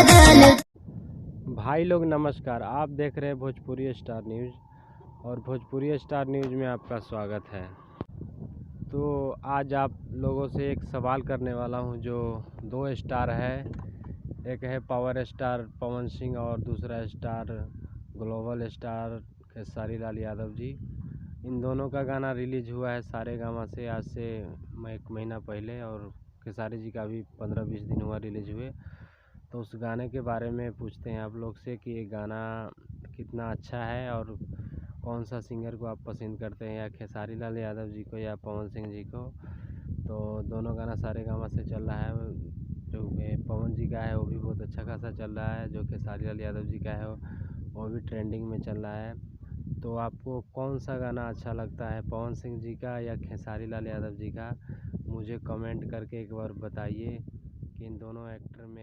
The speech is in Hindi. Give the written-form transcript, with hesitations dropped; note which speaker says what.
Speaker 1: भाई लोग नमस्कार, आप देख रहे हैं भोजपुरी स्टार न्यूज़ और भोजपुरी स्टार न्यूज़ में आपका स्वागत है। तो आज आप लोगों से एक सवाल करने वाला हूं जो दो स्टार है, एक है पावर स्टार पवन सिंह और दूसरा star global star Khesari Lal Yadav ji. इन दोनों का गाना रिलीज़ हुआ है सारेगामा से आज से 1 महीना पहले, और खेसारी जी का भी 15-20 दिन हुआ रिलीज़ हुए। तो उस गाने के बारे में पूछते हैं आप लोग से कि ये गाना कितना अच्छा है और कौन सा सिंगर को आप पसंद करते हैं, या खेसारी लाल यादव जी को या पवन सिंह जी को। तो दोनों गाना सारेगामा से चल रहा है। जो पवन जी का है वो भी बहुत अच्छा खासा चल रहा है, जो खेसारी लाल यादव जी का है वो भी ट्रेंडिंग में चल रहा है। तो आपको कौन सा गाना अच्छा लगता है, पवन सिंह जी का या खेसारी लाल यादव जी का? मुझे कमेंट करके एक बार बताइए कि इन दोनों एक्टर में